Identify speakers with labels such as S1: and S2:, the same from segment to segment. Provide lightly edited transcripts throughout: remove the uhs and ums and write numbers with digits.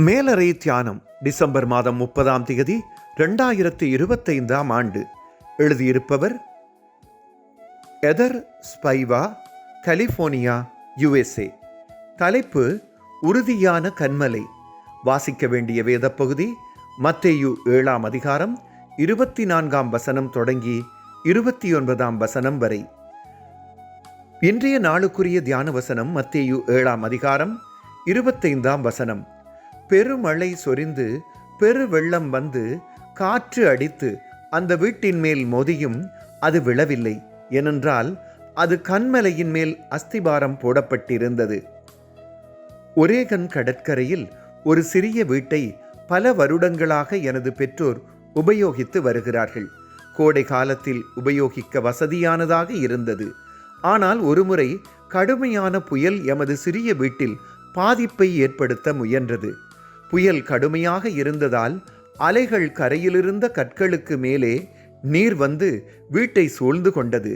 S1: மேலறை தியானம் டிசம்பர் மாதம் 30ஆம் தேதி 2025ஆம் ஆண்டு. எழுதியிருப்பவர் எதர் ஸ்பைவா, கலிபோர்னியா, USA. தலைப்பு உறுதியான கன்மலை. வாசிக்க வேண்டிய வேத பகுதி மத்தேயு 7ஆம் அதிகாரம் 24ஆம் வசனம் தொடங்கி 29ஆம் வசனம் வரை. இன்றைய நாளுக்குரிய தியான வசனம் மத்தேயு 7ஆம் அதிகாரம் 25ஆம் வசனம். பெருமழை சொரிந்து பெரு வெள்ளம் வந்து காற்று அடித்து அந்த வீட்டின் மேல் மோதியும் அது விழவில்லை, ஏனென்றால் அது கன்மலையின் மேல் அஸ்திபாரம் போடப்பட்டிருந்தது. ஒரேகன் கடற்கரையில் ஒரு சிறிய வீட்டை பல வருடங்களாக எனது பெற்றோர் உபயோகித்து வருகிறார்கள். கோடை காலத்தில் உபயோகிக்க வசதியானதாக இருந்தது. ஆனால் ஒருமுறை கடுமையான புயல் எமது சிறிய வீட்டில் பாதிப்பை ஏற்படுத்த முயன்றது. புயல் கடுமையாக இருந்ததால் அலைகள் கரையிலிருந்த கற்களுக்கு மேலே நீர் வந்து வீட்டை சூழ்ந்து கொண்டது.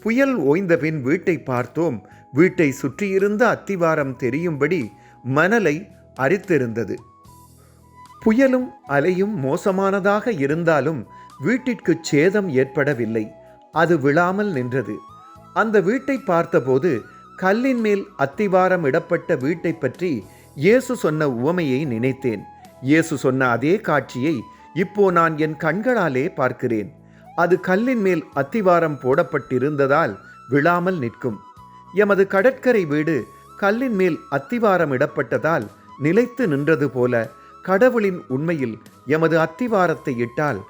S1: புயல் ஓய்ந்தபின் வீட்டை பார்த்தோம். வீட்டை சுற்றியிருந்த அத்திவாரம் தெரியும்படி மணலை அரித்திருந்தது. புயலும் அலையும் மோசமானதாக இருந்தாலும் வீட்டிற்கு சேதம் ஏற்படவில்லை. அது விழாமல் நின்றது. அந்த வீட்டை பார்த்தபோது கல்லின் மேல் அத்திவாரம் இடப்பட்ட வீட்டை பற்றி இயேசு சொன்ன உவமையை நினைத்தேன். இயேசு சொன்ன அதே காட்சியை இப்போ நான் என் கண்களாலே பார்க்கிறேன். அது கல்லின் மேல் அத்திவாரம் போடப்பட்டிருந்ததால் விழாமல் நிற்கும். எமது கடற்கரை வீடு கல்லின் மேல் அத்திவாரம் இடப்பட்டதால் நிலைத்து நின்றது போல கடவுளின் உண்மையில் எமது அத்திவாரத்தை இட்டால்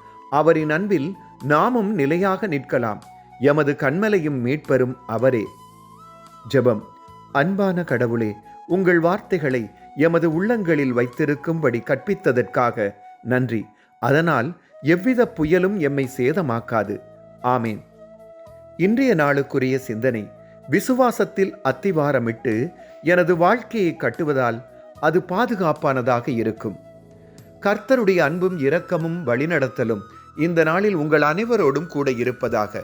S1: அவரின் அன்பில் நாமும் நிலையாக நிற்கலாம். எமது கன்மலையும் மீட்பரும் அவரே. ஜெபம். அன்பான கடவுளே, உங்கள் வார்த்தைகளை எமது உள்ளங்களில் வைத்திருக்கும்படி கற்பித்ததற்காக நன்றி. அதனால் எவ்வித புயலும் எம்மை சேதமாக்காது. ஆமேன். இன்றைய நாளுக்குரிய சிந்தனை. விசுவாசத்தில் அத்திவாரமிட்டு எனது வாழ்க்கையை கட்டுவதால் அது பாதுகாப்பானதாக இருக்கும். கர்த்தருடைய அன்பும் இரக்கமும் வழிநடத்தலும் இந்த நாளில் உங்கள் அனைவரோடும் கூட இருப்பதாக.